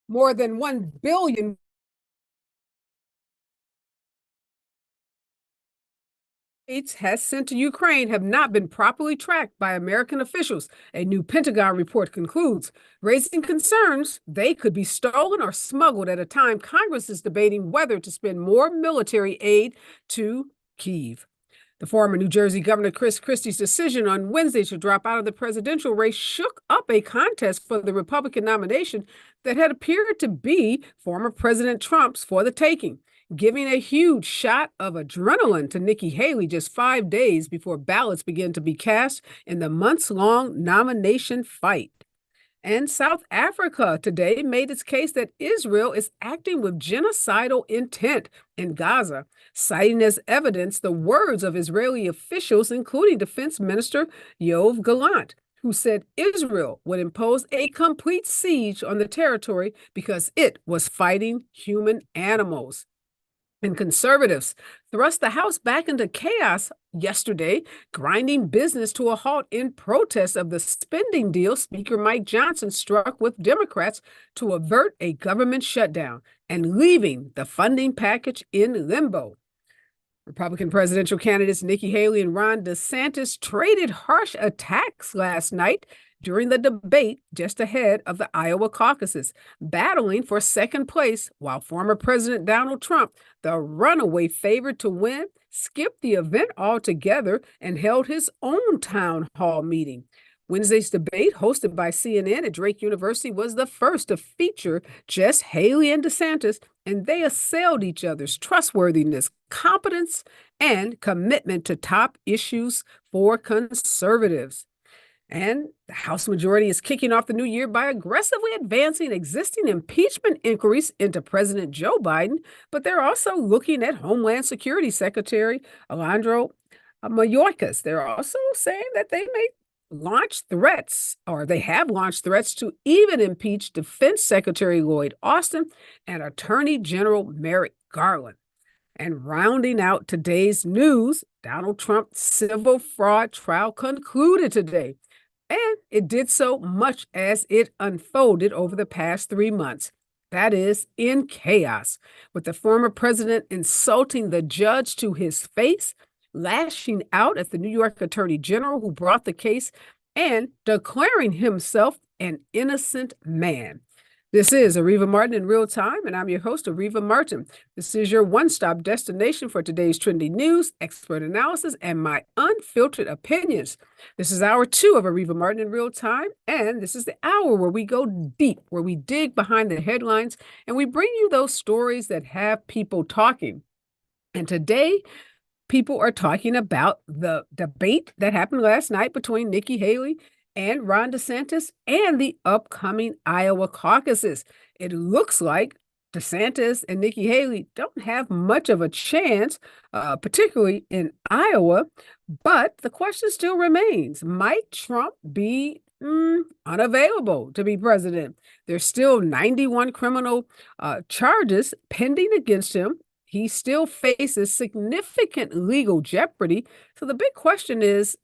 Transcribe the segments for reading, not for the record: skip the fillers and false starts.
More than 1 billion has sent to Ukraine have not been properly tracked by American officials, a new Pentagon report concludes, raising concerns they could be stolen or smuggled at a time Congress is debating whether to spend more military aid to Kyiv. The former New Jersey Governor Chris Christie's decision on Wednesday to drop out of the presidential race shook up a contest for the Republican nomination that had appeared to be former President Trump's for the taking, giving a huge shot of adrenaline to Nikki Haley just 5 days before ballots began to be cast in the months-long nomination fight. And South Africa today made its case that Israel is acting with genocidal intent in Gaza, citing as evidence the words of Israeli officials, including Defense Minister Yoav Gallant, who said Israel would impose a complete siege on the territory because it was fighting human animals. And conservatives thrust the House back into chaos yesterday, grinding business to a halt in protest of the spending deal Speaker Mike Johnson struck with Democrats to avert a government shutdown and leaving the funding package in limbo. Republican presidential candidates Nikki Haley and Ron DeSantis traded harsh attacks last night during the debate just ahead of the Iowa caucuses, battling for second place while former President Donald Trump, the runaway favorite to win, skipped the event altogether and held his own town hall meeting. Wednesday's debate, hosted by CNN at Drake University, was the first to feature just Haley and DeSantis, and they assailed each other's trustworthiness, competence, and commitment to top issues for conservatives. And the House majority is kicking off the new year by aggressively advancing existing impeachment inquiries into President Joe Biden, but they're also looking at Homeland Security Secretary Alejandro Mayorkas. They're also saying that they may launch threats, or they have launched threats to even impeach Defense Secretary Lloyd Austin and Attorney General Merrick Garland. And rounding out today's news, Donald Trump's civil fraud trial concluded today. And it did so much as it unfolded over the past 3 months. That is, in chaos, with the former president insulting the judge to his face, lashing out at the New York Attorney General who brought the case, and declaring himself an innocent man. This is Areva Martin in real time, and I'm your host, Areva Martin. This is your one-stop destination for today's trending news, expert analysis, and my unfiltered opinions. This is hour 2 of Areva Martin in real time, and this is the hour where we go deep, where we dig behind the headlines, and we bring you those stories that have people talking. And today, people are talking about the debate that happened last night between Nikki Haley and Ron DeSantis and the upcoming Iowa caucuses. It looks like DeSantis and Nikki Haley don't have much of a chance, particularly in Iowa, but the question still remains, might Trump be unavailable to be president? There's still 91 criminal charges pending against him. He still faces significant legal jeopardy. So the big question is,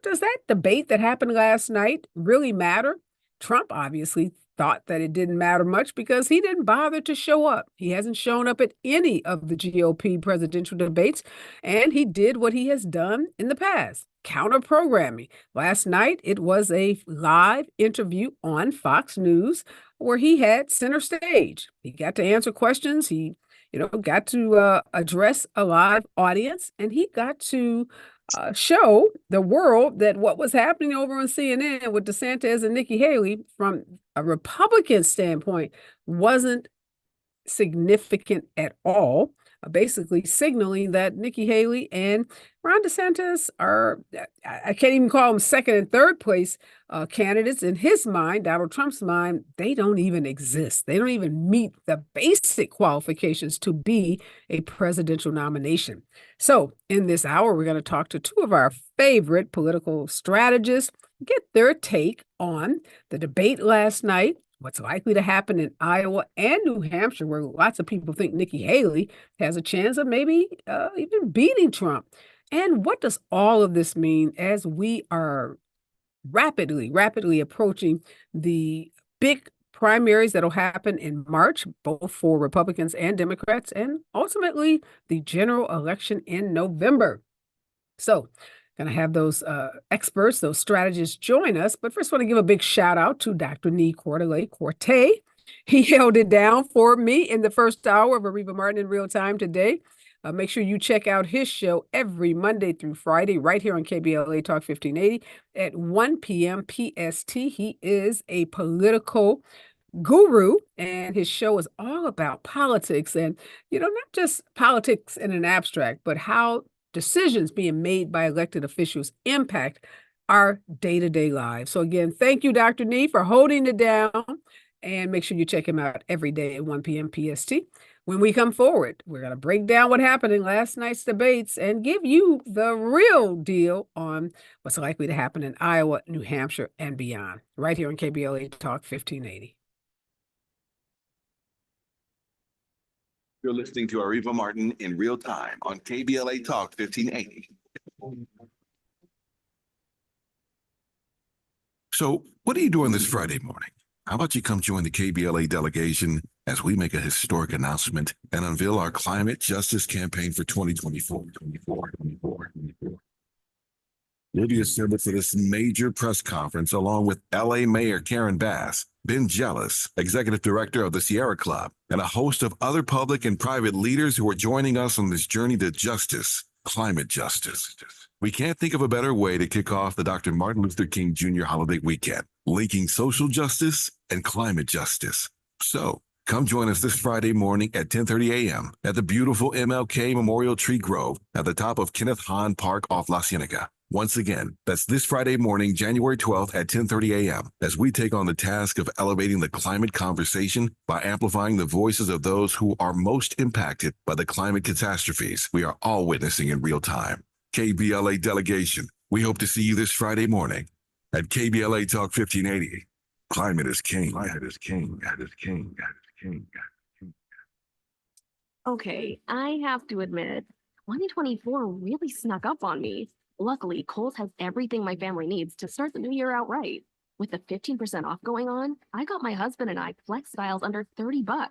does that debate that happened last night really matter? Trump obviously thought that it didn't matter much because he didn't bother to show up. He hasn't shown up at any of the GOP presidential debates, and he did what he has done in the past, counter programming. Last night, it was a live interview on Fox News where he had center stage. He got to answer questions. He got to address a live audience, and he got to show the world that what was happening over on CNN with DeSantis and Nikki Haley from a Republican standpoint wasn't significant at all, basically signaling that Nikki Haley and Ron DeSantis are, I can't even call them second and third place candidates. In his mind, Donald Trump's mind, they don't even exist. They don't even meet the basic qualifications to be a presidential nomination. So in this hour, we're going to talk to 2 of our favorite political strategists, get their take on the debate last night, what's likely to happen in Iowa and New Hampshire, where lots of people think Nikki Haley has a chance of maybe even beating Trump. And what does all of this mean as we are rapidly approaching the big primaries that'll happen in March, both for Republicans and Democrats, and ultimately the general election in November. So, going to have those experts, those strategists join us. But first, I want to give a big shout out to Dr. Nee Cordelay Corte. He held it down for me in the first hour of Areva Martin in real time today. Make sure you check out his show every Monday through Friday right here on KBLA Talk 1580 at 1 p.m. PST. He is a political guru, and his show is all about politics and, not just politics in an abstract, but how decisions being made by elected officials impact our day-to-day lives. So again, thank you, Dr. Nee, for holding it down, and make sure you check him out every day at 1 p.m. PST. When we come forward, we're going to break down what happened in last night's debates and give you the real deal on what's likely to happen in Iowa, New Hampshire, and beyond, right here on KBLA Talk 1580. You're listening to Areva Martin in real time on KBLA Talk 1580. So, what are you doing this Friday morning? How about you come join the KBLA delegation as we make a historic announcement and unveil our climate justice campaign for 2024. We'll be assembled for this major press conference along with LA Mayor Karen Bass, Ben Jealous, Executive Director of the Sierra Club, and a host of other public and private leaders who are joining us on this journey to justice, climate justice. We can't think of a better way to kick off the Dr. Martin Luther King Jr. holiday weekend, linking social justice and climate justice. So, come join us this Friday morning at 10:30 a.m. at the beautiful MLK Memorial Tree Grove at the top of Kenneth Hahn Park off La Cienega. Once again, that's this Friday morning, January 12th at 10:30 a.m. as we take on the task of elevating the climate conversation by amplifying the voices of those who are most impacted by the climate catastrophes we are all witnessing in real time. KBLA delegation, we hope to see you this Friday morning at KBLA Talk 1580. Climate is king. Climate is king. Climate is king. Climate is king. Okay, I have to admit, 2024 really snuck up on me. Luckily, Kohl's has everything my family needs to start the new year out right. With the 15% off going on, I got my husband and I Flex styles under $30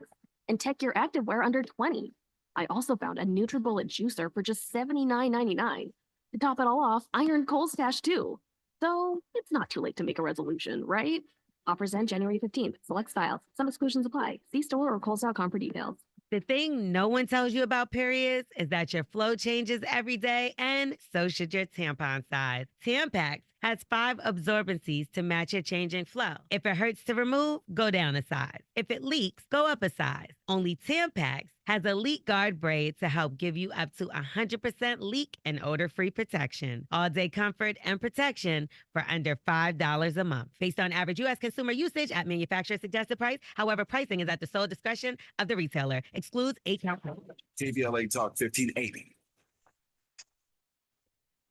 and Tech Gear activewear under $20. I also found a NutriBullet juicer for just $79.99. To top it all off, I earned Kohl's Stash too. So it's not too late to make a resolution, right? Offers end January 15th. Select styles. Some exclusions apply. See store or Kohl's.com for details. The thing no one tells you about periods is that your flow changes every day, and so should your tampon size. Tampax has 5 absorbencies to match your changing flow. If it hurts to remove, go down a size. If it leaks, go up a size. Only Tampax has a leak guard braid to help give you up to 100% leak and odor-free protection. All-day comfort and protection for under $5 a month. Based on average U.S. consumer usage at manufacturer suggested price. However, pricing is at the sole discretion of the retailer. Excludes 8-count. KBLA Talk 1580.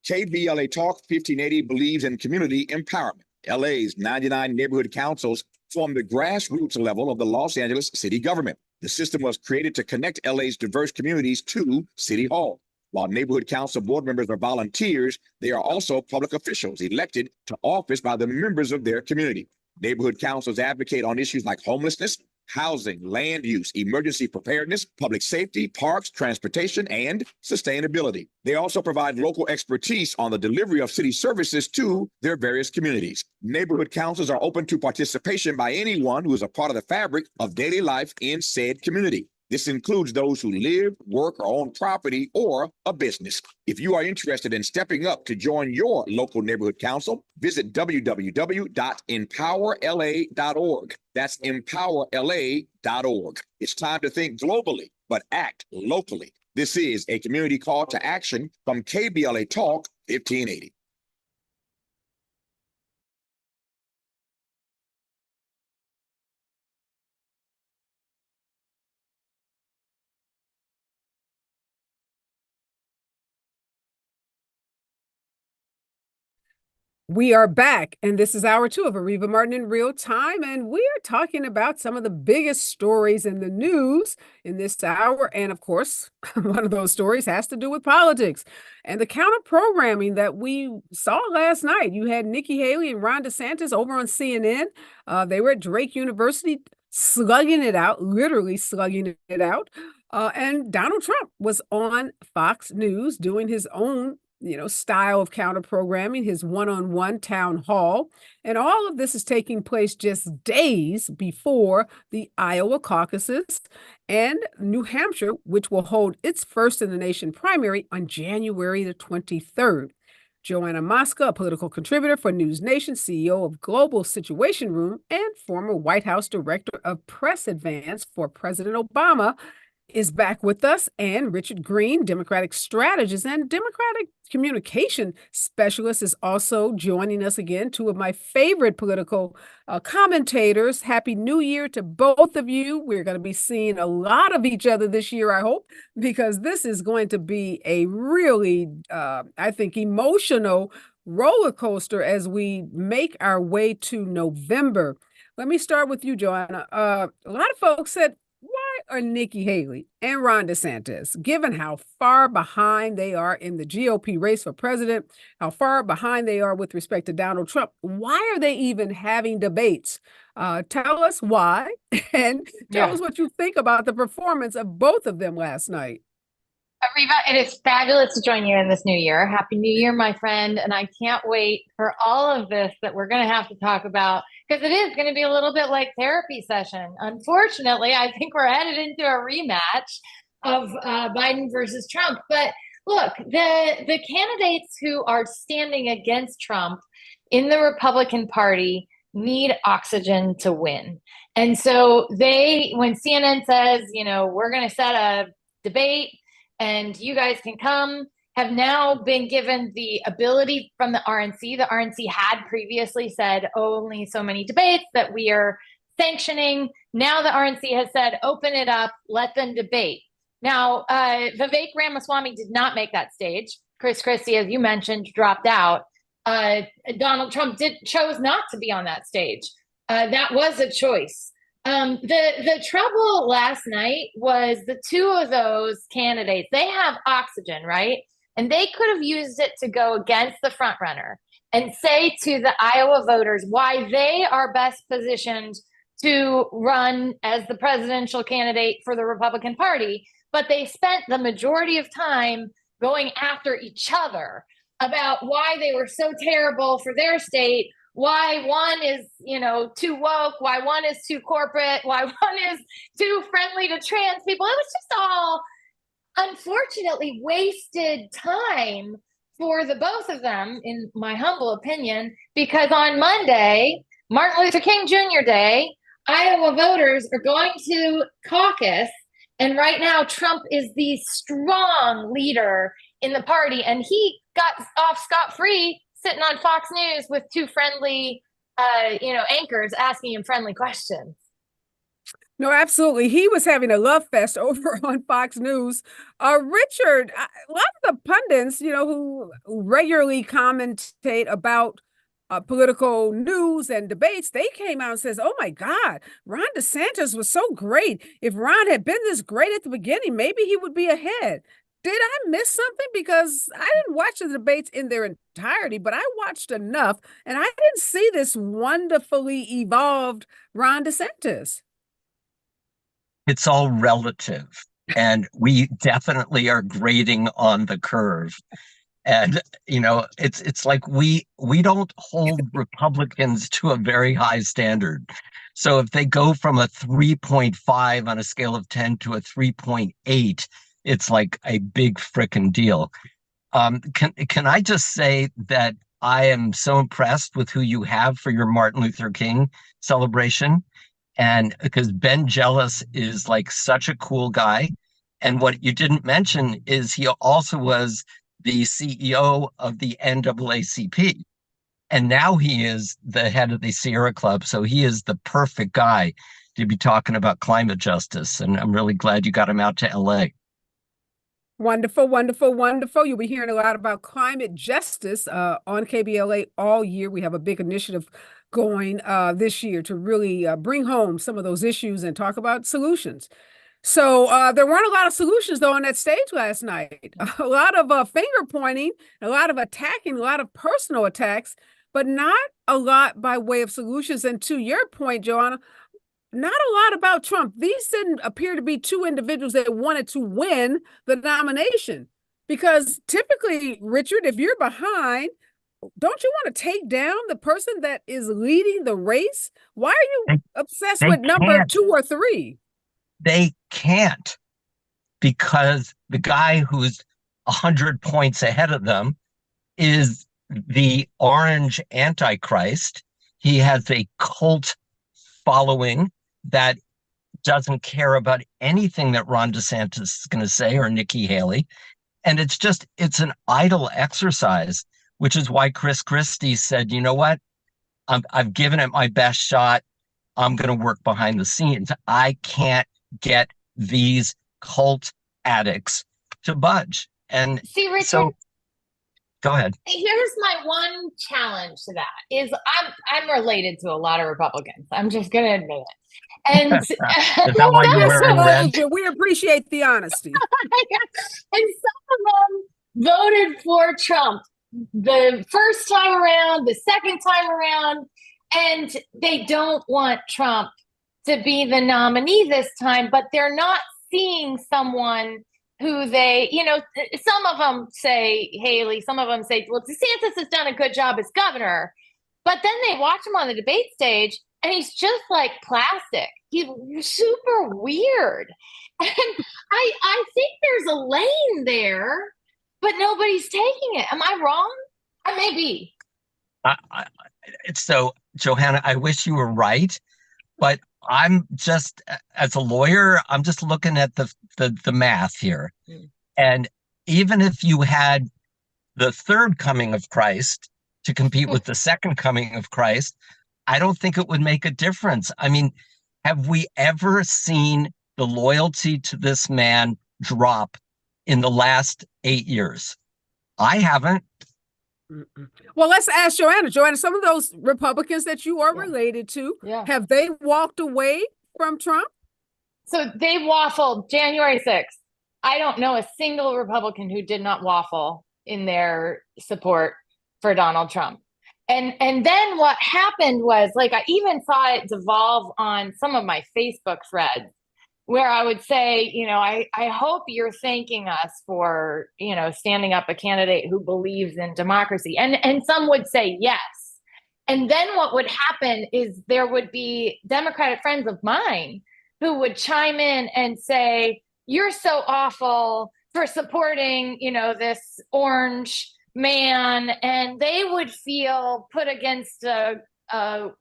KBLA Talk 1580 believes in community empowerment. LA's 99 neighborhood councils form the grassroots level of the Los Angeles city government. The system was created to connect LA's diverse communities to City Hall. While neighborhood council board members are volunteers, they are also public officials elected to office by the members of their community. Neighborhood councils advocate on issues like homelessness, housing, land use, emergency preparedness, public safety, parks, transportation, and sustainability. They also provide local expertise on the delivery of city services to their various communities. Neighborhood councils are open to participation by anyone who is a part of the fabric of daily life in said community. This includes those who live, work, or own property or a business. If you are interested in stepping up to join your local neighborhood council, visit www.empowerla.org. That's empowerla.org. It's time to think globally, but act locally. This is a community call to action from KBLA Talk 1580. We are back, and this is hour two of Areva Martin in real time, and we are talking about some of the biggest stories in the news in this hour. And of course, one of those stories has to do with politics and the counter programming that we saw last night. You had Nikki Haley and Ron DeSantis over on CNN. They were at Drake University slugging it out, literally slugging it out. And Donald Trump was on Fox News doing his own style of counter programming, his one-on-one town hall. And all of this is taking place just days before the Iowa caucuses and New Hampshire, which will hold its first in the nation primary on January the 23rd. Joanna Mosca, a political contributor for News Nation, CEO of Global Situation Room, and former White House Director of Press Advance for President Obama, is back with us, and Richard Green, Democratic strategist and Democratic communication specialist, is also joining us again. Two of my favorite political commentators. Happy New Year to both of you. We're going to be seeing a lot of each other this year, I hope, because this is going to be a really, I think, emotional roller coaster as we make our way to November. Let me start with you, Joanna. A lot of folks said, why are Nikki Haley and Ron DeSantis, given how far behind they are in the GOP race for president, how far behind they are with respect to Donald Trump, why are they even having debates? Tell us why, and tell us what you think about the performance of both of them last night. Areva, it is fabulous to join you in this new year. Happy New Year, my friend. And I can't wait for all of this that we're going to have to talk about, because it is going to be a little bit like therapy session. Unfortunately, I think we're headed into a rematch of Biden versus Trump. But look, the candidates who are standing against Trump in the Republican Party need oxygen to win. And so when CNN says, we're going to set a debate and you guys can come, have now been given the ability from the RNC. The RNC had previously said only so many debates that we are sanctioning. Now the RNC has said, open it up, let them debate. Now, Vivek Ramaswamy did not make that stage. Chris Christie, as you mentioned, dropped out. Donald Trump chose not to be on that stage. That was a choice. The trouble last night was the two of those candidates, they have oxygen, right? And they could have used it to go against the front runner and say to the Iowa voters why they are best positioned to run as the presidential candidate for the Republican Party. But they spent the majority of time going after each other about why they were so terrible for their state, why one is, too woke, why one is too corporate, why one is too friendly to trans people. It was just all, unfortunately, wasted time for the both of them, in my humble opinion, because on Monday, Martin Luther King Jr. Day, Iowa voters are going to caucus. And right now, Trump is the strong leader in the party, and he got off scot-free sitting on Fox News with two friendly, anchors asking him friendly questions. No, absolutely. He was having a love fest over on Fox News. Richard, a lot of the pundits, who regularly commentate about political news and debates, they came out and says, oh my God, Ron DeSantis was so great. If Ron had been this great at the beginning, maybe he would be ahead. Did I miss something? Because I didn't watch the debates in their entirety, but I watched enough, and I didn't see this wonderfully evolved Ron DeSantis. It's all relative, and we definitely are grading on the curve. And, it's like we don't hold Republicans to a very high standard. So if they go from a 3.5 on a scale of 10 to a 3.8, it's like a big frickin' deal. Can I just say that I am so impressed with who you have for your Martin Luther King celebration? And because Ben Jealous is like such a cool guy. And what you didn't mention is he also was the CEO of the NAACP. And now he is the head of the Sierra Club. So he is the perfect guy to be talking about climate justice. And I'm really glad you got him out to LA. Wonderful, wonderful, wonderful. You'll be hearing a lot about climate justice on KBLA all year. We have a big initiative going this year to really bring home some of those issues and talk about solutions. So there weren't a lot of solutions, though, on that stage last night. A lot of finger pointing, a lot of attacking, a lot of personal attacks, but not a lot by way of solutions. And to your point, Joanna, not a lot about Trump. These didn't appear to be two individuals that wanted to win the nomination. Because typically, Richard, if you're behind, don't you want to take down the person that is leading the race? Why are you obsessed they with number can't. 2 or 3? They can't, because the guy who's 100 points ahead of them is the orange antichrist. He has a cult following that doesn't care about anything that Ron DeSantis is going to say, or Nikki Haley. And it's an idle exercise, which is why Chris Christie said, you know what? I've given it my best shot. I'm going to work behind the scenes. I can't get these cult addicts to budge. And See, Richard, so go ahead. here's my one challenge to that is I'm related to a lot of Republicans. I'm just going to admit it. And Is that why you're wearing red? We appreciate the honesty. and some of them voted for Trump the first time around, the second time around, and they don't want Trump to be the nominee this time, but they're not seeing someone who they, some of them say Haley, some of them say, well, DeSantis has done a good job as governor, but then they watch him on the debate stage and he's just like plastic. He's super weird. And I think there's a lane there, but nobody's taking it. Am I wrong? I may be. So, Johanna, I wish you were right, but I'm just, as a lawyer, I'm just looking at the math here. And even if you had the third coming of Christ to compete with the second coming of Christ, I don't think it would make a difference. I mean, have we ever seen the loyalty to this man drop in the last 8 years? I haven't. Well, let's ask Joanna. Joanna, some of those Republicans that you are related to, have they walked away from Trump? So they waffled January 6th. I don't know a single Republican who did not waffle in their support for Donald Trump. And then what happened was, like, I even saw it devolve on some of my Facebook threads where I would say, I hope you're thanking us for, standing up a candidate who believes in democracy. And some would say yes. And then what would happen is there would be Democratic friends of mine who would chime in and say, you're so awful for supporting, this orange man. And they would feel put against a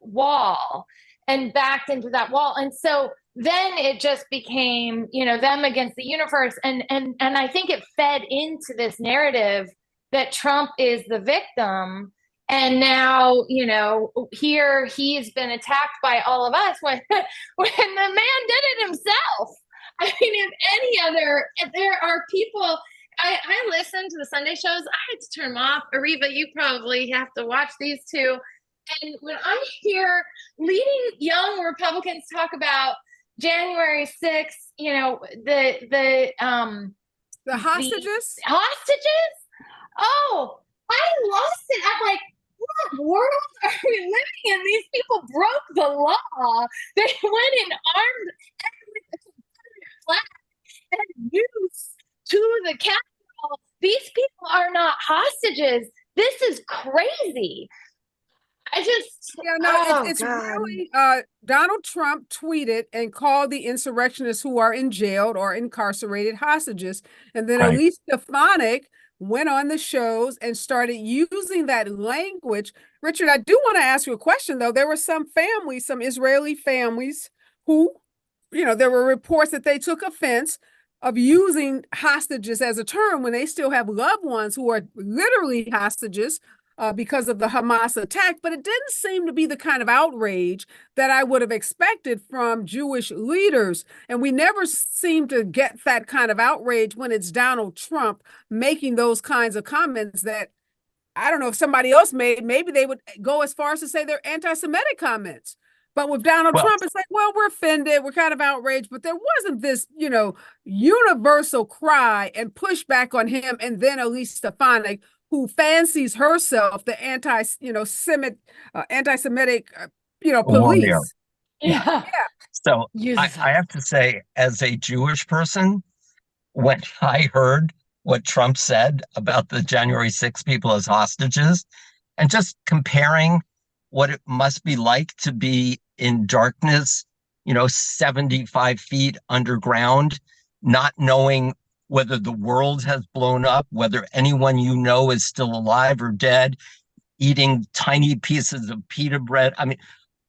wall and backed into that wall. And so then it just became, them against the universe. And I think it fed into this narrative that Trump is the victim. And now, here he's been attacked by all of us when the man did it himself. I mean, if there are people, I listen to the Sunday shows. I had to turn them off. Areva, you probably have to watch these too. And when I hear leading young Republicans talk about January 6th, the hostages? Hostages? Oh, I lost it. I'm like, what world are we living in? These people broke the law. They went and armed with the Confederate flag and used to the Capitol. These people are not hostages. This is crazy. It's really Donald Trump tweeted and called the insurrectionists who are in jail or incarcerated hostages. And then Elise Stefanik went on the shows and started using that language. Richard, I do want to ask you a question, though. There were some families, some Israeli families who, there were reports that they took offense of using hostages as a term when they still have loved ones who are literally hostages. because of the Hamas attack, but it didn't seem to be the kind of outrage that I would have expected from Jewish leaders. And we never seem to get that kind of outrage when it's Donald Trump making those kinds of comments that I don't know if somebody else made, maybe they would go as far as to say they're anti-Semitic comments. But with Donald Well, Trump, it's like, well, we're offended, we're kind of outraged, but there wasn't this, universal cry and pushback on him. And then Elise Stefanik, who fancies herself the anti-Semitic, warrior. police. Yeah. So Uses I have to say, as a Jewish person, when I heard what Trump said about the January 6 people as hostages, and just comparing what it must be like to be in darkness, 75 feet underground, not knowing whether the world has blown up, whether anyone is still alive or dead, eating tiny pieces of pita bread. I mean,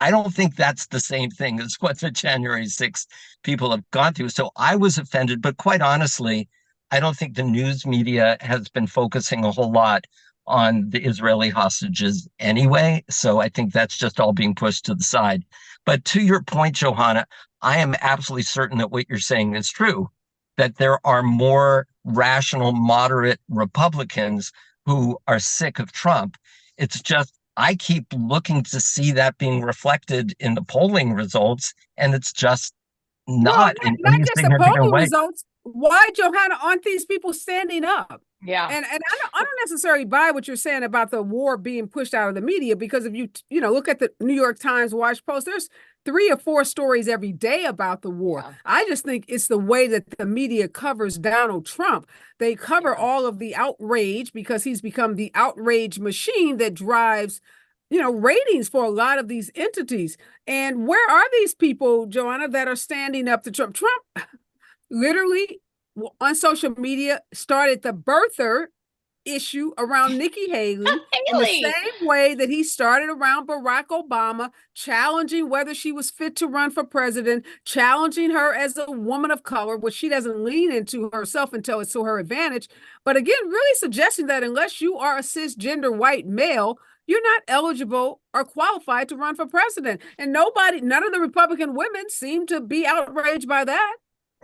I don't think that's the same thing as what the January 6 people have gone through. So I was offended, but quite honestly, I don't think the news media has been focusing a whole lot on the Israeli hostages anyway. So I think that's just all being pushed to the side. But to your point, Johanna, I am absolutely certain that what you're saying is true, that there are more rational, moderate Republicans who are sick of Trump. It's just, I keep looking to see that being reflected in the polling results, and it's just not in not any just the significant polling way. results. Why, Johanna, aren't these people standing up? Yeah. And I don't necessarily buy what you're saying about the war being pushed out of the media, because if you look at the New York Times, Watch Post, there's 3 or 4 stories every day about the war. Yeah. I just think it's the way that the media covers Donald Trump. They cover all of the outrage because he's become the outrage machine that drives ratings for a lot of these entities. And where are these people, Joanna, that are standing up to Trump? Trump literally on social media started the birther issue around Nikki Haley in the same way that he started around Barack Obama, challenging whether she was fit to run for president, challenging her as a woman of color, which she doesn't lean into herself until it's to her advantage. But again, really suggesting that unless you are a cisgender white male, you're not eligible or qualified to run for president. And none of the Republican women seem to be outraged by that.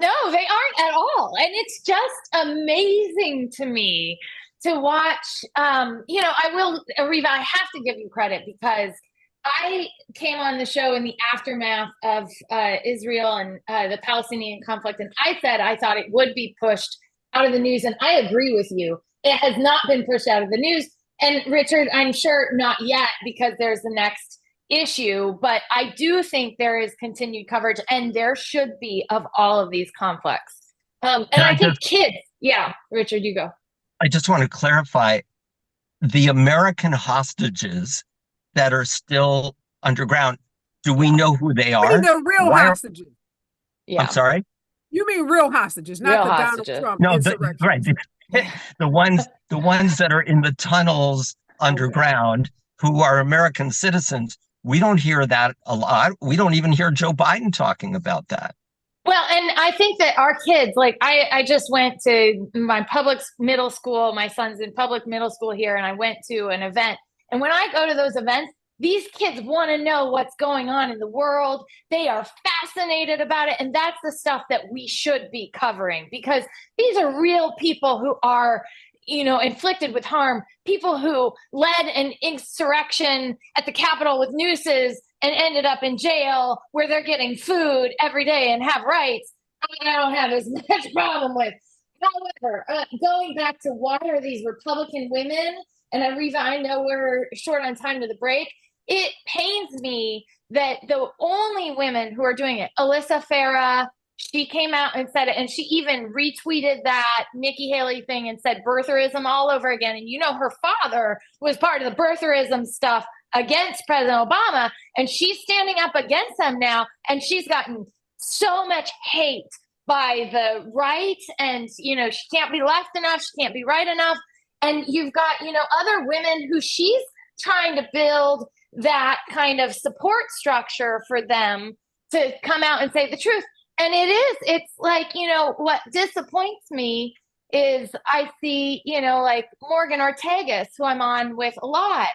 No, they aren't at all. And it's just amazing to me to watch. Areva, I have to give you credit because I came on the show in the aftermath of Israel and the Palestinian conflict. And I said I thought it would be pushed out of the news. And I agree with you. It has not been pushed out of the news. And Richard, I'm sure not yet because there's the next issue, but I do think there is continued coverage and there should be of all of these conflicts. And I think kids, yeah, Richard, you go. I just want to clarify the American hostages that are still underground. Do we know who they are? I mean, they're real hostages. Yeah. I'm sorry? You mean real hostages, not Real the hostages. Donald Trump No, insurrection. right. The ones that are in the tunnels underground who are American citizens. We don't hear that a lot. We don't even hear Joe Biden talking about that. Well, and I think that our kids, like I just went to my public middle school. My son's in public middle school here, and I went to an event. And when I go to those events, these kids want to know what's going on in the world. They are fascinated about it. And that's the stuff that we should be covering because these are real people who are, inflicted with harm, people who led an insurrection at the Capitol with nooses and ended up in jail where they're getting food every day and have rights. I don't have as much problem with. However, going back to why are these Republican women, and Areva, I know we're short on time to the break, it pains me that the only women who are doing it, Alyssa Farah, she came out and said it, and she even retweeted that Nikki Haley thing and said birtherism all over again. And her father was part of the birtherism stuff against President Obama, and she's standing up against them now, and she's gotten so much hate by the right, and she can't be left enough, she can't be right enough. And you've got other women who she's trying to build that kind of support structure for them to come out and say the truth. And it's like, what disappoints me is I see, like Morgan Ortegas, who I'm on with a lot.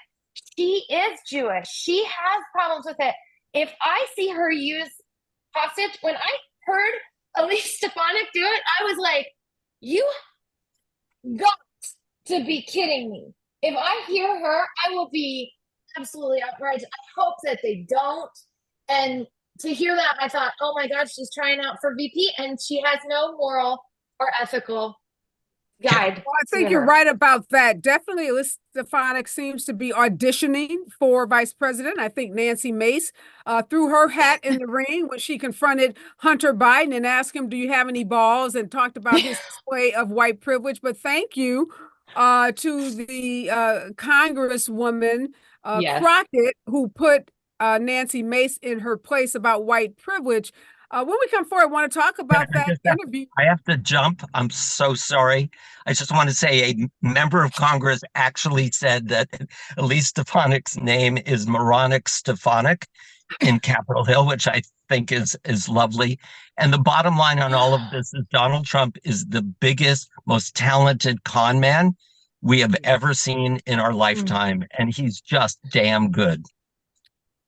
She is Jewish. She has problems with it. If I see her use hostage, when I heard Elise Stefanik do it, I was like, you got to be kidding me. If I hear her, I will be absolutely outraged. I hope that they don't. And to hear that, I thought, oh my God, she's trying out for VP and she has no moral or ethical guide. Well, I think you're right about that. Definitely, Elise Stefanik seems to be auditioning for vice president. I think Nancy Mace threw her hat in the ring when she confronted Hunter Biden and asked him, do you have any balls? And talked about his display of white privilege. But thank you to the Congresswoman Crockett, who put Nancy Mace in her place about white privilege. When we come forward, I want to talk about that interview. I have to jump. I'm so sorry. I just want to say a member of Congress actually said that Elise Stefanik's name is Moronic Stefanik in Capitol Hill, which I think is lovely. And the bottom line on all of this is Donald Trump is the biggest, most talented con man we have ever seen in our lifetime. And he's just damn good.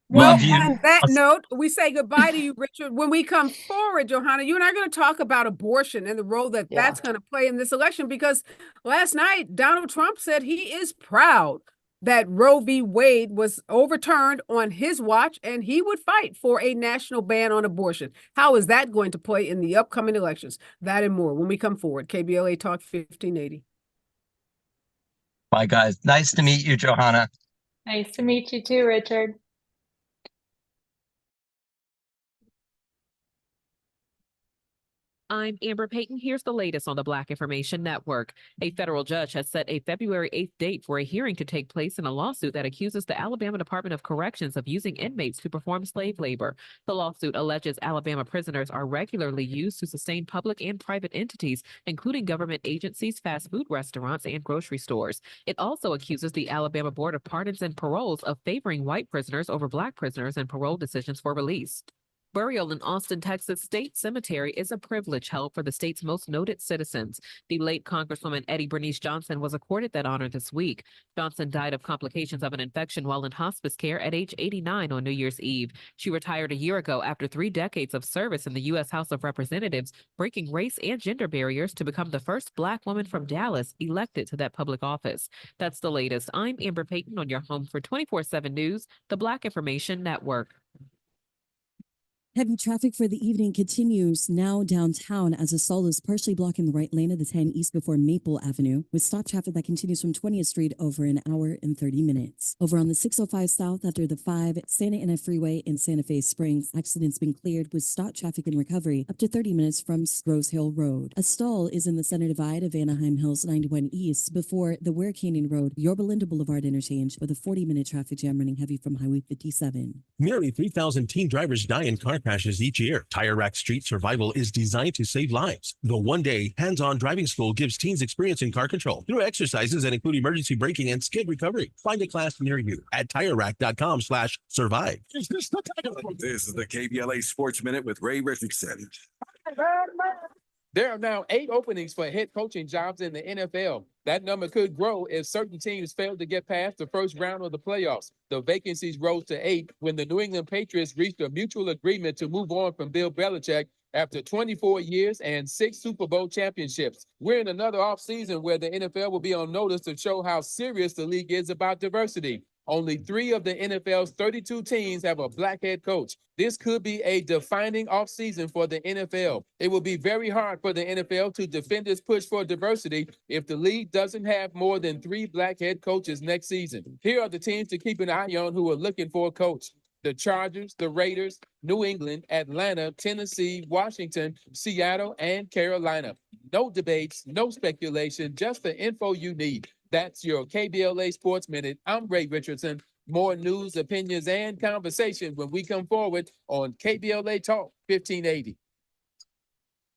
Well, Love you. on that note, we say goodbye to you, Richard. When we come forward, Johanna, you and I are going to talk about abortion and the role that that's going to play in this election, because last night, Donald Trump said he is proud that Roe v. Wade was overturned on his watch, and he would fight for a national ban on abortion. How is that going to play in the upcoming elections? That and more when we come forward. KBLA Talk 1580. Bye, guys. Nice to meet you, Johanna. Nice to meet you too, Richard. I'm Amber Payton. Here's the latest on the Black Information Network. A federal judge has set a February 8th date for a hearing to take place in a lawsuit that accuses the Alabama Department of Corrections of using inmates to perform slave labor. The lawsuit alleges Alabama prisoners are regularly used to sustain public and private entities, including government agencies, fast food restaurants, and grocery stores. It also accuses the Alabama Board of Pardons and Paroles of favoring white prisoners over Black prisoners in parole decisions for release. Burial in Austin, Texas State Cemetery is a privilege held for the state's most noted citizens. The late Congresswoman Eddie Bernice Johnson was accorded that honor this week. Johnson died of complications of an infection while in hospice care at age 89 on New Year's Eve. She retired a year ago after 3 decades of service in the U.S. House of Representatives, breaking race and gender barriers to become the first Black woman from Dallas elected to that public office. That's the latest. I'm Amber Payton on your home for 24/7 News, the Black Information Network. Heavy traffic for the evening continues now downtown as a stall is partially blocking the right lane of the 10 East before Maple Avenue, with stop traffic that continues from 20th Street over an hour and 30 minutes. Over on the 605 South after the 5 Santa Ana Freeway in Santa Fe Springs, accidents been cleared with stop traffic and recovery up to 30 minutes from Rose Hill Road. A stall is in the center divide of Anaheim Hills 91 East before the Ware Canyon Road, Yorba Linda Boulevard interchange, with a 40-minute traffic jam running heavy from Highway 57. Nearly 3,000 teen drivers die in car crashes each year. Tire Rack Street Survival is designed to save lives. The one-day hands-on driving school gives teens experience in car control through exercises that include emergency braking and skid recovery. Find a class near you at TireRack.com/survive. This is the KBLA Sports Minute with Ray Richardson. There are now 8 openings for head coaching jobs in the NFL. That number could grow if certain teams fail to get past the first round of the playoffs. The vacancies rose to 8 when the New England Patriots reached a mutual agreement to move on from Bill Belichick after 24 years and 6 Super Bowl championships. We're in another offseason where the NFL will be on notice to show how serious the league is about diversity. Only 3 of the NFL's 32 teams have a Black head coach. This could be a defining offseason for the NFL. It will be very hard for the NFL to defend its push for diversity if the league doesn't have more than 3 Black head coaches next season. Here are the teams to keep an eye on who are looking for a coach: the Chargers, the Raiders, New England, Atlanta, Tennessee, Washington, Seattle, and Carolina. No debates, no speculation, just the info you need. That's your KBLA Sports Minute. I'm Ray Richardson. More news, opinions, and conversation when we come forward on KBLA Talk 1580.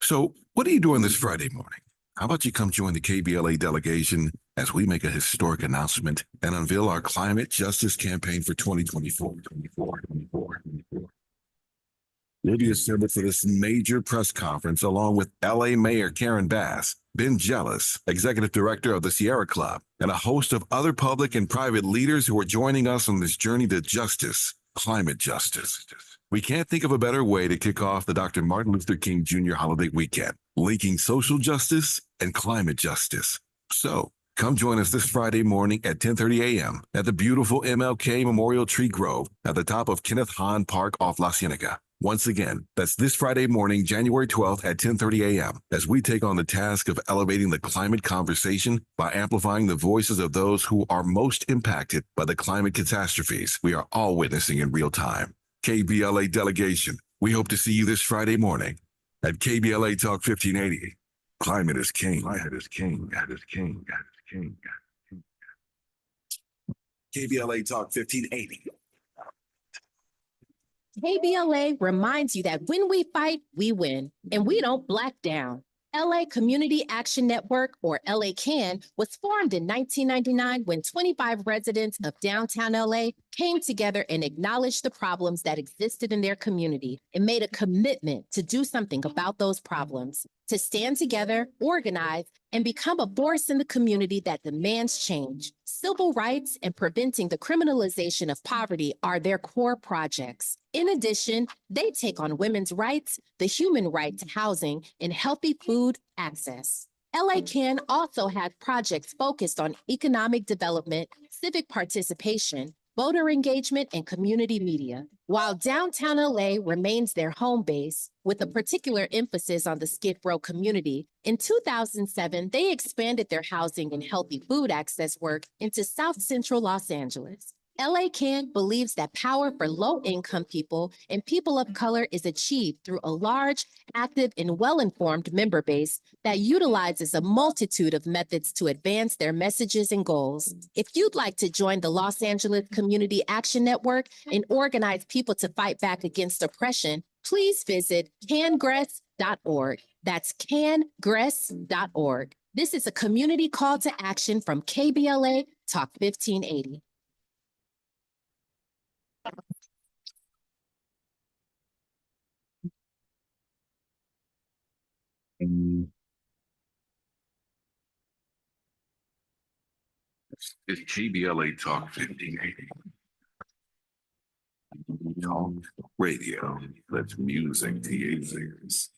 So what are you doing this Friday morning? How about you come join the KBLA delegation as we make a historic announcement and unveil our climate justice campaign for 2024. will be assembled for this major press conference along with LA Mayor Karen Bass, Ben Jealous, Executive Director of the Sierra Club, and a host of other public and private leaders who are joining us on this journey to justice, climate justice. We can't think of a better way to kick off the Dr. Martin Luther King Jr. holiday weekend, linking social justice and climate justice. So, come join us this Friday morning at 10:30 a.m. at the beautiful MLK Memorial Tree Grove at the top of Kenneth Hahn Park off La Cienega. Once again, that's this Friday morning, January 12th at 10:30 a.m. as we take on the task of elevating the climate conversation by amplifying the voices of those who are most impacted by the climate catastrophes we are all witnessing in real time. KBLA delegation, we hope to see you this Friday morning at KBLA Talk 1580. Climate is king. Climate is king. Climate is king. Climate is king. KBLA Talk 1580. KBLA reminds you that when we fight, we win, and we don't black down. LA Community Action Network, or LA CAN, was formed in 1999 when 25 residents of downtown LA came together and acknowledged the problems that existed in their community and made a commitment to do something about those problems, to stand together, organize, and become a force in the community that demands change. Civil rights and preventing the criminalization of poverty are their core projects. In addition, they take on women's rights, the human right to housing, and healthy food access. LA CAN also has projects focused on economic development, civic participation, voter engagement, and community media. While downtown LA remains their home base, with a particular emphasis on the Skid Row community, in 2007, they expanded their housing and healthy food access work into South Central Los Angeles. LA CAN believes that power for low-income people and people of color is achieved through a large, active, and well-informed member base that utilizes a multitude of methods to advance their messages and goals. If you'd like to join the Los Angeles Community Action Network and organize people to fight back against oppression, please visit cangress.org. That's cangress.org. This is a community call to action from KBLA Talk 1580. It's KBLA Talk 1580. Talk radio. That's music to your ears.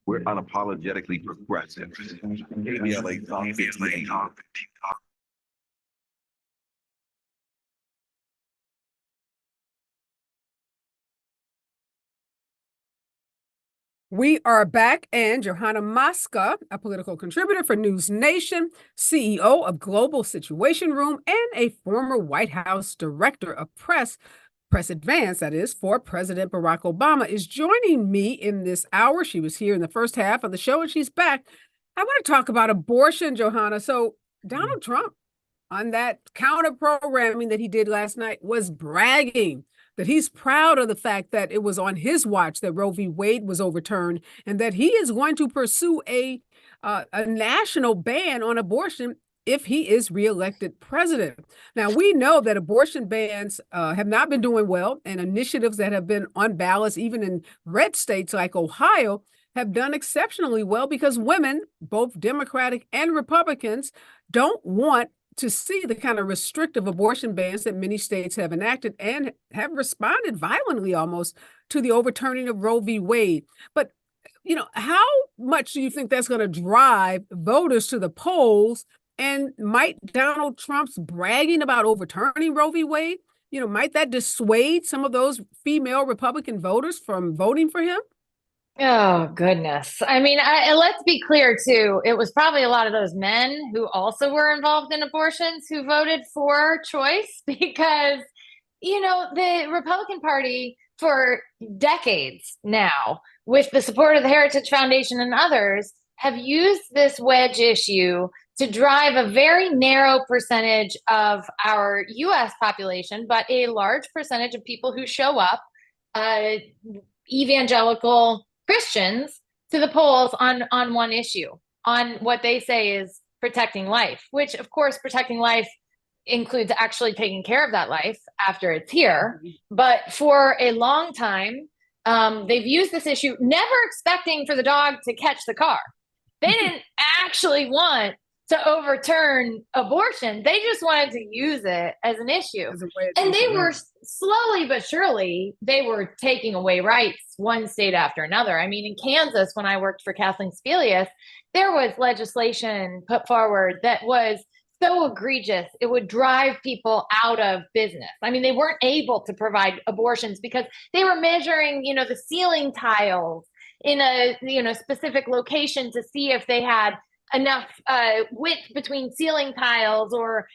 We're unapologetically progressive. KBLA Talk 1580. We are back, and Johanna Maska, a political contributor for News Nation, CEO of Global Situation Room, and a former White House Director of Press Advance, that is, for President Barack Obama, is joining me in this hour. She was here in the first half of the show, and she's back. I want to talk about abortion, Johanna. So Donald Trump, on that counter programming that he did last night, was bragging that he's proud of the fact that it was on his watch that Roe v. Wade was overturned, and that he is going to pursue a national ban on abortion if he is reelected president. Now, we know that abortion bans have not been doing well, and initiatives that have been on ballots, even in red states like Ohio, have done exceptionally well because women, both Democratic and Republicans, don't want to see the kind of restrictive abortion bans that many states have enacted and have responded violently almost to the overturning of Roe v. Wade. But, you know, how much do you think that's going to drive voters to the polls? And might Donald Trump's bragging about overturning Roe v. Wade, might that dissuade some of those female Republican voters from voting for him? Oh, goodness. I mean, let's be clear, too. It was probably a lot of those men who also were involved in abortions who voted for choice because, the Republican Party for decades now, with the support of the Heritage Foundation and others, have used this wedge issue to drive a very narrow percentage of our U.S. population, but a large percentage of people who show up, evangelical Christians, to the polls on one issue, on what they say is protecting life, which of course protecting life includes actually taking care of that life after it's here. But for a long time, they've used this issue, never expecting for the dog to catch the car. They didn't actually want to overturn abortion. They just wanted to use it as an issue. And they were slowly but surely, they were taking away rights one state after another. I mean, in Kansas, when I worked for Kathleen Spelius, there was legislation put forward that was so egregious, it would drive people out of business. I mean, they weren't able to provide abortions because they were measuring, the ceiling tiles in a, specific location to see if they had enough width between ceiling tiles or,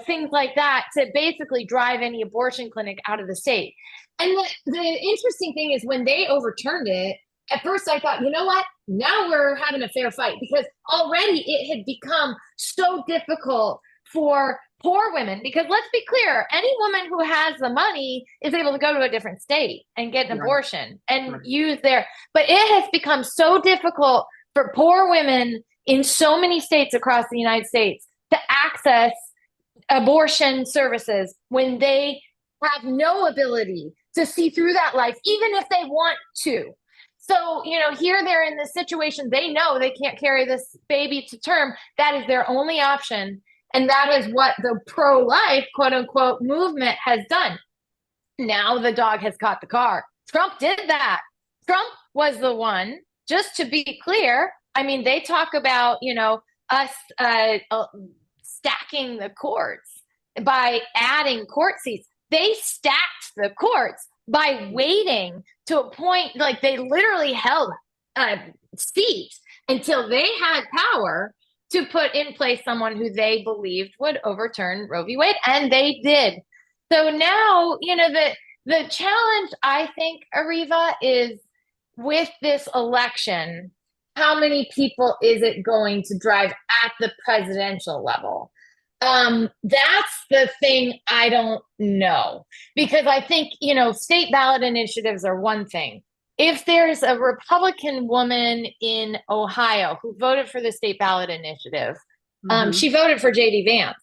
things like that to basically drive any abortion clinic out of the state. And the interesting thing is when they overturned it, at first I thought, you know what? Now we're having a fair fight because already it had become so difficult for poor women. Because let's be clear, any woman who has the money is able to go to a different state and get an abortion and use their, but it has become so difficult for poor women in so many states across the United States to access abortion services when they have no ability to see through that life, even if they want to. So, here they're in this situation. They know they can't carry this baby to term. That is their only option. And that is what the pro-life, quote unquote, movement has done. Now the dog has caught the car. Trump did that. Trump was the one, just to be clear. I mean, they talk about, us stacking the courts by adding court seats. They stacked the courts by waiting to a point, like they literally held seats until they had power to put in place someone who they believed would overturn Roe v. Wade, and they did. So now, the challenge, I think, Areva, is with this election, how many people is it going to drive at the presidential level? That's the thing I don't know, because I think, state ballot initiatives are one thing. If there's a Republican woman in Ohio who voted for the state ballot initiative, she voted for J.D. Vance.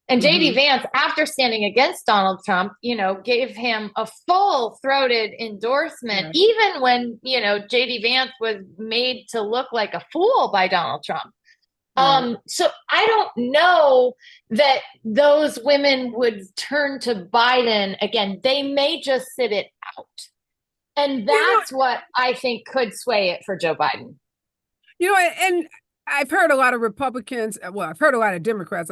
And J.D. Vance, after standing against Donald Trump, gave him a full-throated endorsement, even when, J.D. Vance was made to look like a fool by Donald Trump. So I don't know that those women would turn to Biden again. They may just sit it out. And that's what I think could sway it for Joe Biden. And I've heard a lot of Republicans, I've heard a lot of Democrats,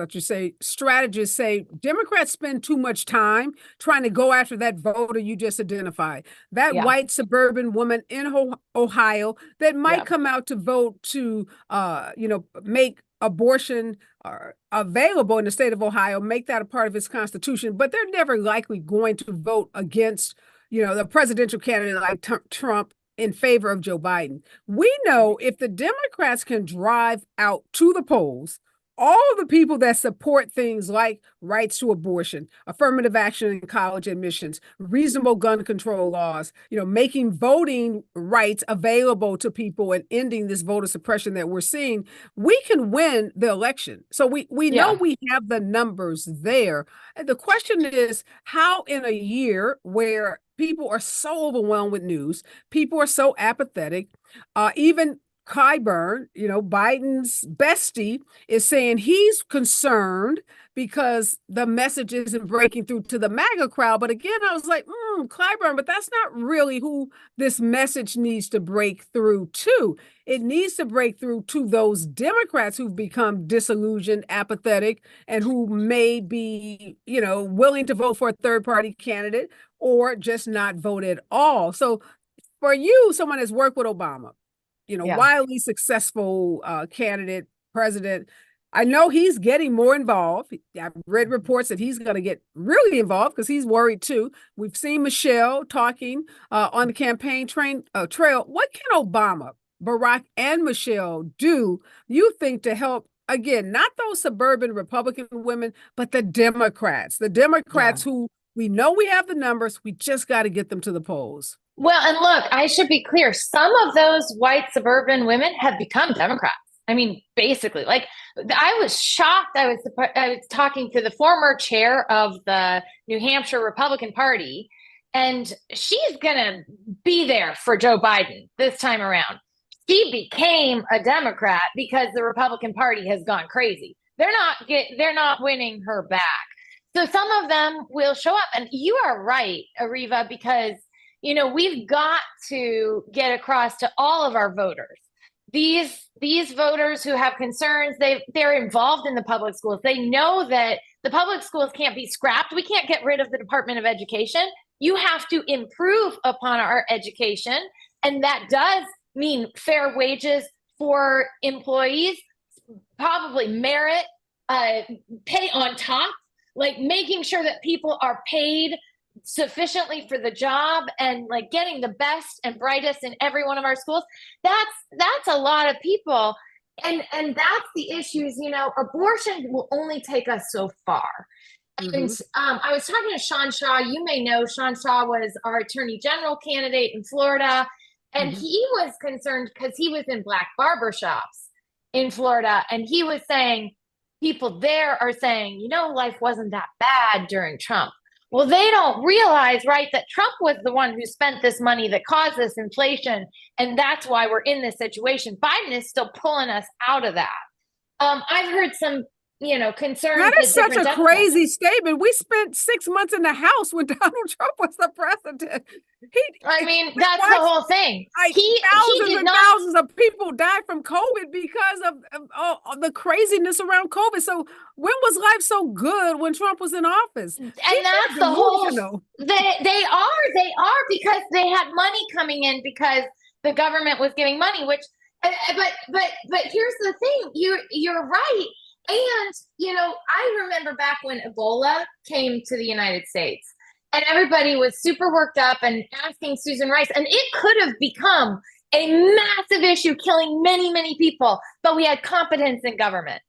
strategists say Democrats spend too much time trying to go after that voter you just identified, that white suburban woman in Ohio that might come out to vote to, make abortion available in the state of Ohio, make that a part of its constitution, but they're never likely going to vote against, the presidential candidate like Trump in favor of Joe Biden. We know if the Democrats can drive out to the polls all the people that support things like rights to abortion, affirmative action in college admissions, reasonable gun control laws, making voting rights available to people and ending this voter suppression that we're seeing, we can win the election. So we know we have the numbers there. And the question is how in a year where people are so overwhelmed with news, people are so apathetic, even Clyburn, Biden's bestie, is saying he's concerned because the message isn't breaking through to the MAGA crowd. But again, I was like, Clyburn, but that's not really who this message needs to break through to. It needs to break through to those Democrats who've become disillusioned, apathetic, and who may be, willing to vote for a third-party candidate or just not vote at all. So for you, someone that's worked with Obama, wildly successful candidate, president. I know he's getting more involved. I've read reports that he's going to get really involved because he's worried too. We've seen Michelle talking on the campaign trail. What can Obama, Barack, and Michelle do, you think, to help, again, not those suburban Republican women, but the Democrats who we know we have the numbers. We just got to get them to the polls. Well, and look, I should be clear. Some of those white suburban women have become Democrats. I mean, basically, like I was shocked. I was talking to the former chair of the New Hampshire Republican Party, and she's gonna be there for Joe Biden this time around. She became a Democrat because the Republican Party has gone crazy. They're not winning her back. So some of them will show up, and you are right, Areva, because we've got to get across to all of our voters. These voters who have concerns, they're involved in the public schools. They know that the public schools can't be scrapped. We can't get rid of the Department of Education. You have to improve upon our education, and that does mean fair wages for employees, probably merit, pay on top, like making sure that people are paid sufficiently for the job, and like getting the best and brightest in every one of our schools. That's a lot of people, and that's the issues. Abortion will only take us so far. And I was talking to Sean Shaw. You may know Sean Shaw was our attorney general candidate in Florida, and he was concerned because he was in black barbershops in Florida, and he was saying people there are saying, life wasn't that bad during Trump. Well, they don't realize, right, that Trump was the one who spent this money that caused this inflation, and that's why we're in this situation. Biden is still pulling us out of that. I've heard some, concerns. That is such a crazy statement. We spent 6 months in the House when Donald Trump was the president. That's the whole thing. Thousands of people died from COVID because of the craziness around COVID. So when was life so good when Trump was in office? And that's the whole. They are because they had money coming in because the government was giving money. Which, but here's the thing. You're right. And, I remember back when Ebola came to the United States, and everybody was super worked up and asking Susan Rice, and it could have become a massive issue, killing many, many people, but we had competence in government.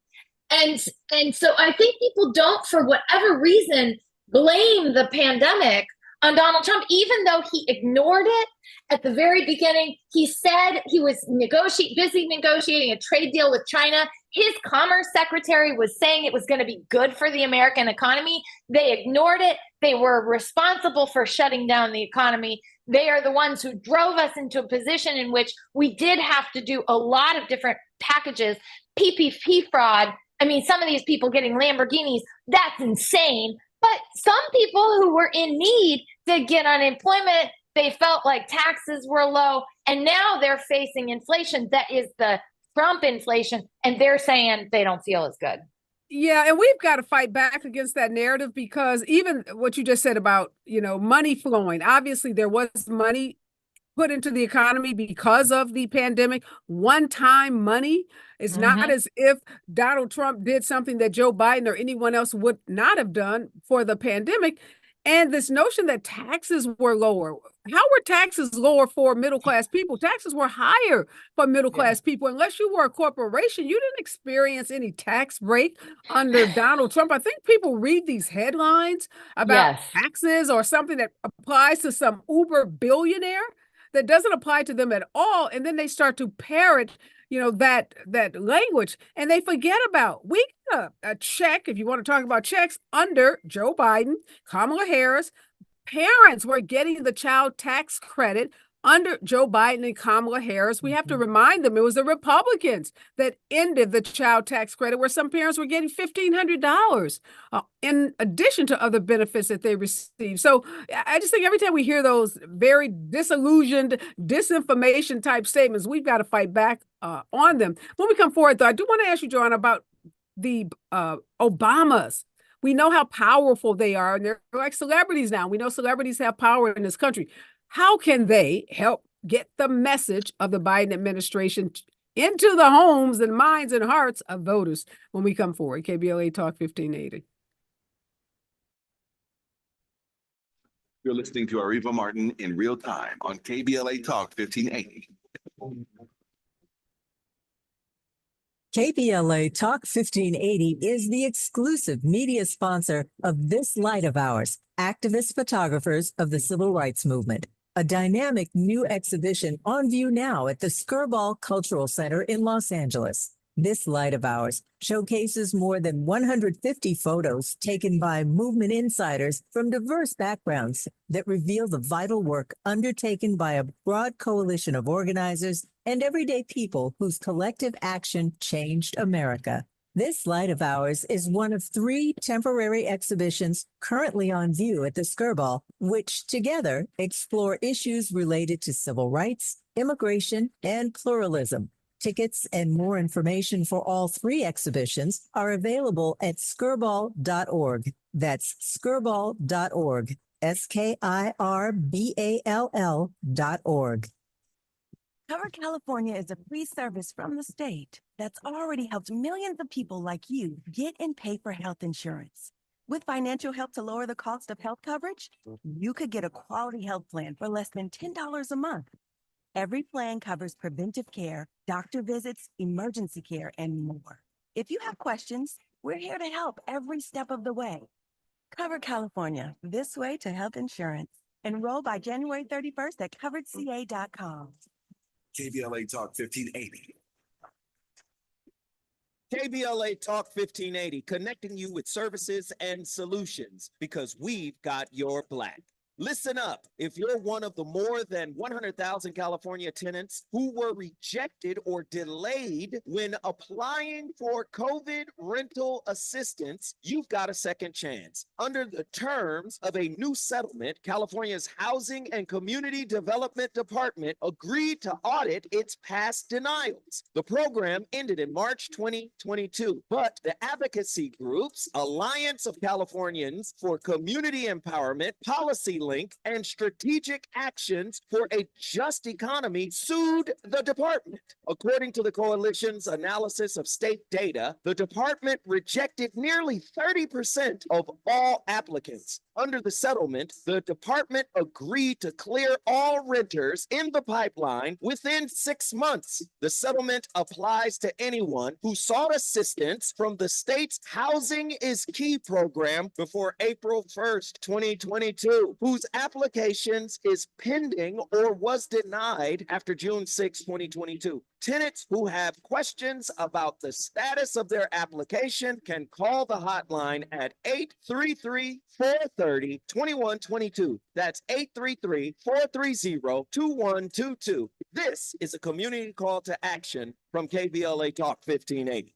And so I think people don't, for whatever reason, blame the pandemic on Donald Trump, even though he ignored it at the very beginning. He said he was busy negotiating a trade deal with China. His commerce secretary was saying it was going to be good for the American economy. They ignored it. They were responsible for shutting down the economy. They are the ones who drove us into a position in which we did have to do a lot of different packages, PPP fraud. I mean, some of these people getting Lamborghinis, that's insane. But some people who were in need did get unemployment. They felt like taxes were low, and now they're facing inflation that is the Trump inflation, and they're saying they don't feel as good. Yeah, and we've got to fight back against that narrative, because even what you just said about, money flowing, obviously there was money put into the economy because of the pandemic. One-time money is not as if Donald Trump did something that Joe Biden or anyone else would not have done for the pandemic. And this notion that taxes were lower. How were taxes lower for middle-class people? Taxes were higher for middle-class people. Unless you were a corporation, you didn't experience any tax break under Donald Trump. I think people read these headlines about taxes or something that applies to some Uber billionaire that doesn't apply to them at all. And then they start to parrot that language, and they forget about we got a check, if you want to talk about checks, under Joe Biden, Kamala Harris. Parents were getting the child tax credit under Joe Biden and Kamala Harris. We have to remind them it was the Republicans that ended the child tax credit, where some parents were getting $1,500 in addition to other benefits that they received. So I just think every time we hear those very disillusioned, disinformation type statements, we've got to fight back on them. When we come forward, though, I do want to ask you, Joanna, about the Obamas. We know how powerful they are, and they're like celebrities now. We know celebrities have power in this country. How can they help get the message of the Biden administration into the homes and minds and hearts of voters when we come forward? KBLA Talk 1580. You're listening to Areva Martin in real time on KBLA Talk 1580. KBLA Talk 1580 is the exclusive media sponsor of this light of ours, activist photographers of the Civil Rights Movement, a dynamic new exhibition on view now at the Skirball Cultural Center in Los Angeles. This light of ours showcases more than 150 photos taken by movement insiders from diverse backgrounds that reveal the vital work undertaken by a broad coalition of organizers and everyday people whose collective action changed America. This light of ours is one of 3 temporary exhibitions currently on view at the Skirball, which together explore issues related to civil rights, immigration, and pluralism. Tickets and more information for all 3 exhibitions are available at skirball.org. That's skirball.org. SKIRBALL.org. Cover California is a free service from the state that's already helped millions of people like you get and pay for health insurance. With financial help to lower the cost of health coverage, you could get a quality health plan for less than $10 a month. Every plan covers preventive care, doctor visits, emergency care, and more. If you have questions, we're here to help every step of the way. Cover California, this way to health insurance. Enroll by January 31st at coveredca.com. KBLA Talk 1580. KBLA Talk 1580, connecting you with services and solutions because we've got your black. Listen up. If you're one of the more than 100,000 California tenants who were rejected or delayed when applying for COVID rental assistance, you've got a second chance. Under the terms of a new settlement, California's Housing and Community Development Department agreed to audit its past denials. The program ended in March 2022, but the advocacy groups, Alliance of Californians for Community Empowerment, Policy Link, and Strategic Actions for a Just Economy sued the department. According to the coalition's analysis of state data, the department rejected nearly 30% of all applicants. Under the settlement, the department agreed to clear all renters in the pipeline within 6 months. The settlement applies to anyone who sought assistance from the state's Housing is Key program before April 1st, 2022, whose applications is pending or was denied after June 6, 2022. Tenants who have questions about the status of their application can call the hotline at 833-430-2122. That's 833-430-2122. This is a community call to action from KBLA Talk 1580.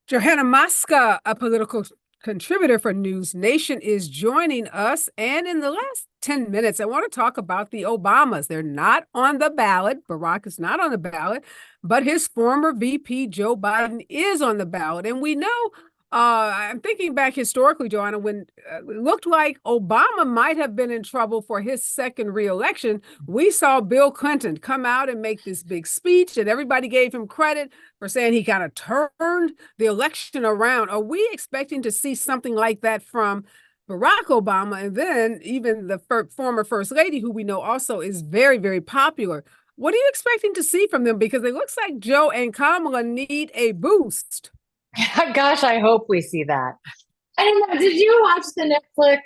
Johanna Mosca, a political contributor for News Nation, is joining us. And in the last 10 minutes, I want to talk about the Obamas. They're not on the ballot. Barack is not on the ballot, but his former VP, Joe Biden, is on the ballot. And we know, I'm thinking back historically, Joanna, when it looked like Obama might have been in trouble for his second reelection, we saw Bill Clinton come out and make this big speech, and everybody gave him credit for saying he kind of turned the election around. Are we expecting to see something like that from Barack Obama? And then even the former First Lady, who we know also is very, very popular. What are you expecting to see from them? Because it looks like Joe and Kamala need a boost. Gosh, I hope we see that. I don't know. Did you watch the Netflix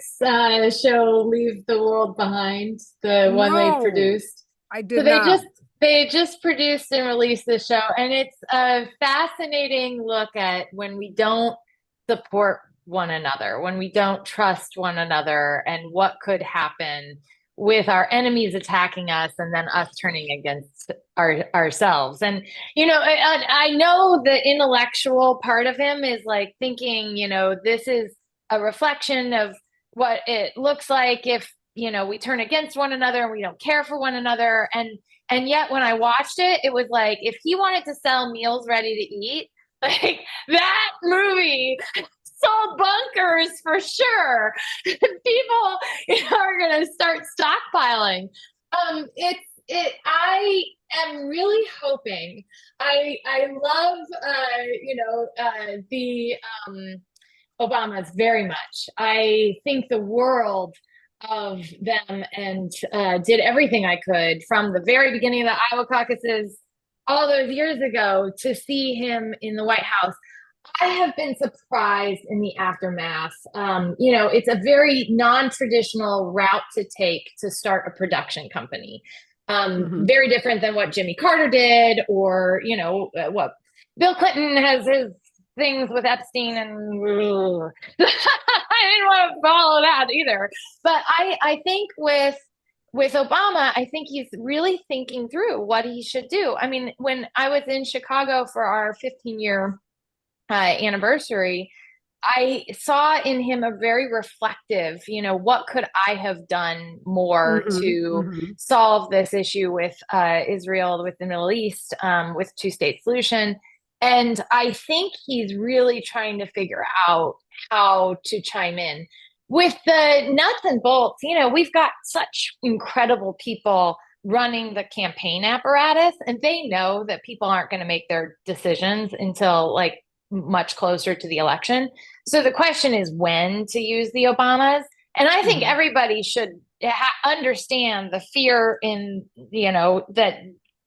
show Leave the World Behind? The one they produced? I did not. They just produced and released the show, and it's a fascinating look at when we don't support one another, when we don't trust one another, and what could happen with our enemies attacking us and then us turning against ourselves. And, you know, I know the intellectual part of him is like thinking, you know, this is a reflection of what it looks like if, you know, we turn against one another and we don't care for one another. And yet when I watched it, it was like, if he wanted to sell meals ready to eat, like that movie sold bunkers for sure. People are going to start stockpiling. I am really hoping. I love the Obamas very much. I think the world of them and did everything I could from the very beginning of the Iowa caucuses all those years ago to see him in the White House. I have been surprised in the aftermath. It's a very non-traditional route to take to start a production company. Very different than what Jimmy Carter did, or, what Bill Clinton has his things with Epstein, and I didn't want to follow that either. But I think with Obama, I think he's really thinking through what he should do. I mean, when I was in Chicago for our 15-year anniversary, I saw in him a very reflective, what could I have done more to solve this issue with Israel, with the Middle East, with two-state solution. And I think he's really trying to figure out how to chime in with the nuts and bolts. We've got such incredible people running the campaign apparatus, and they know that people aren't going to make their decisions until like much closer to the election. So the question is when to use the Obamas. And I think everybody should understand the fear in, that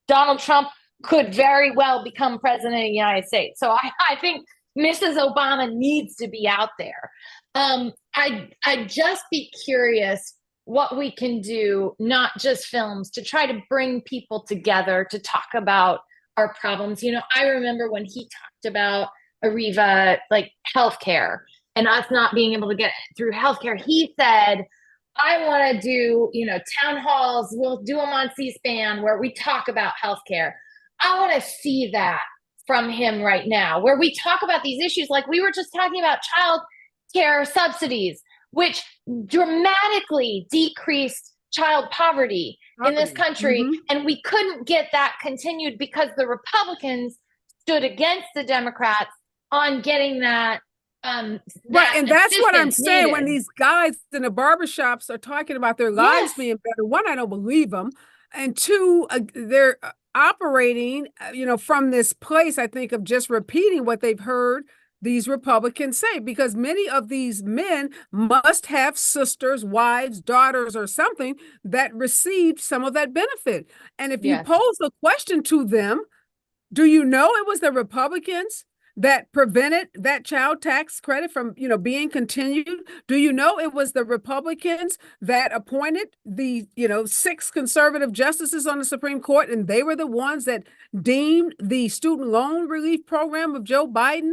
Donald Trump could very well become president of the United States. So I think Mrs. Obama needs to be out there. I'd just be curious what we can do, not just films, to try to bring people together to talk about our problems. I remember when he talked about Areva, like healthcare, and us not being able to get through healthcare. He said, I want to do, town halls. We'll do them on C-SPAN where we talk about healthcare. I want to see that from him right now, where we talk about these issues. Like we were just talking about child care subsidies, which dramatically decreased child poverty in this country. And we couldn't get that continued because the Republicans stood against the Democrats on getting that. Right. And that's what I'm saying. Needed. When these guys in the barbershops are talking about their lives being better, one, I don't believe them. And two, they're operating, from this place, I think, of just repeating what they've heard these Republicans say, because many of these men must have sisters, wives, daughters, or something that received some of that benefit. And if you pose the question to them, do you know it was the Republicans that prevented that child tax credit from, being continued? Do you know it was the Republicans that appointed the, 6 conservative justices on the Supreme Court, and they were the ones that deemed the student loan relief program of Joe Biden,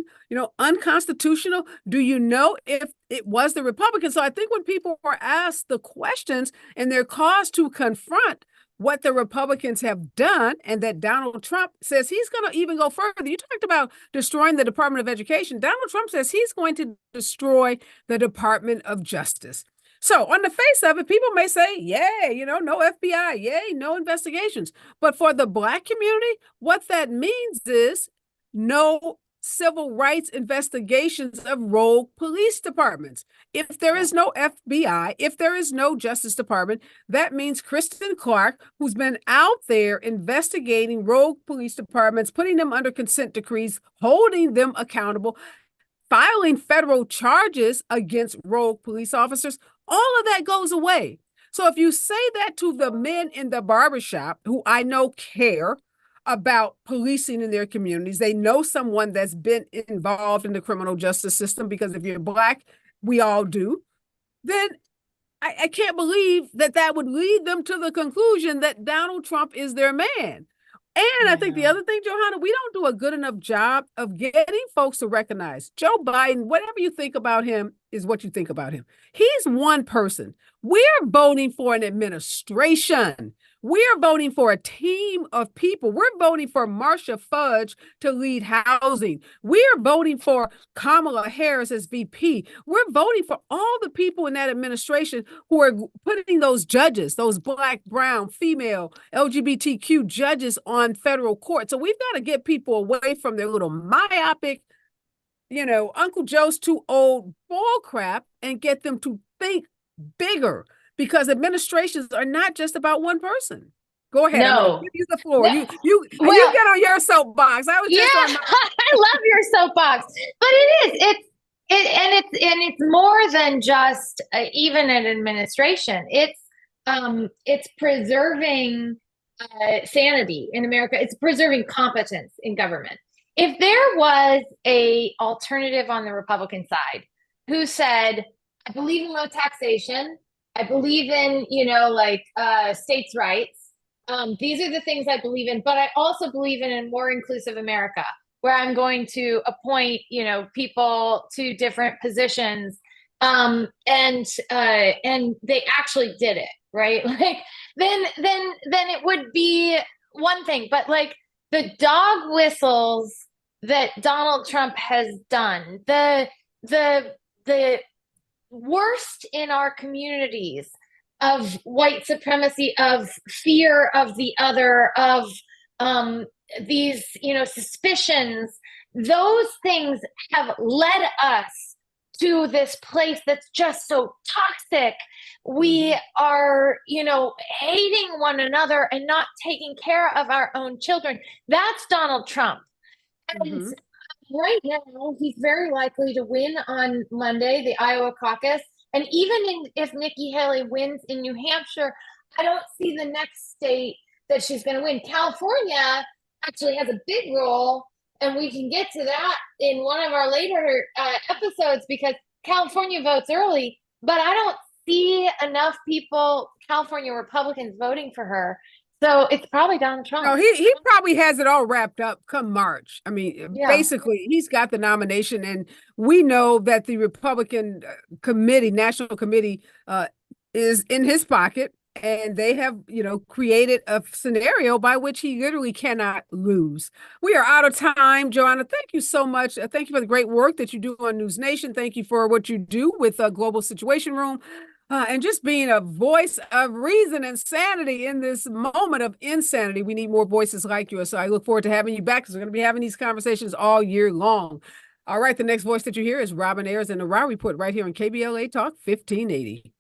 unconstitutional? Do you know if it was the Republicans? So I think when people are asked the questions and they're caused to confront what the Republicans have done, and that Donald Trump says he's going to even go further. You talked about destroying the Department of Education. Donald Trump says he's going to destroy the Department of Justice. So on the face of it, people may say, yay, no FBI, yay, no investigations. But for the Black community, what that means is no civil rights investigations of rogue police departments. If there is no FBI, if there is no Justice Department, that means Kristen Clark, who's been out there investigating rogue police departments, putting them under consent decrees, holding them accountable, filing federal charges against rogue police officers, all of that goes away. So if you say that to the men in the barbershop, who I know care about policing in their communities, they know someone that's been involved in the criminal justice system, because if you're Black, we all do, then I can't believe that would lead them to the conclusion that Donald Trump is their man. And I think the other thing, Johanna, we don't do a good enough job of getting folks to recognize Joe Biden. Whatever you think about him is what you think about him. He's one person. We're voting for an administration. We're voting for a team of people. We're voting for Marsha Fudge to lead housing. We're voting for Kamala Harris as VP. We're voting for all the people in that administration who are putting those judges, those Black, brown, female, LGBTQ judges on federal court. So we've got to get people away from their little myopic, Uncle Joe's too old bull crap, and get them to think bigger. Because administrations are not just about one person. Go ahead. No. Give you the floor. No. You get on your soapbox. I was just on my... I love your soapbox. But it's more than just even an administration. It's preserving sanity in America. It's preserving competence in government. if there was a alternative on the Republican side who said, I believe in low taxation, I believe in, states' rights. These are the things I believe in, but I also believe in a more inclusive America, where I'm going to appoint, people to different positions. And they actually did it, right? Like, then it would be one thing, but like the dog whistles that Donald Trump has done, the worst in our communities of white supremacy, of fear of the other, of these, suspicions, those things have led us to this place that's just so toxic. We are, hating one another and not taking care of our own children. That's Donald Trump. And right now, he's very likely to win on Monday, the Iowa caucus. And even if Nikki Haley wins in New Hampshire, I don't see the next state that she's going to win. California actually has a big role, and we can get to that in one of our later episodes, because California votes early, but I don't see enough people, California Republicans, voting for her. So it's probably Donald Trump. No, he probably has it all wrapped up come March. I mean, basically, he's got the nomination, and we know that the Republican committee, national committee, is in his pocket, and they have, created a scenario by which he literally cannot lose. We are out of time, Joanna. Thank you so much. Thank you for the great work that you do on News Nation. Thank you for what you do with Global Situation Room. And just being a voice of reason and sanity in this moment of insanity. We need more voices like yours. So I look forward to having you back, because we're going to be having these conversations all year long. All right, the next voice that you hear is Robin Ayers and the Raw Report right here on KBLA Talk 1580.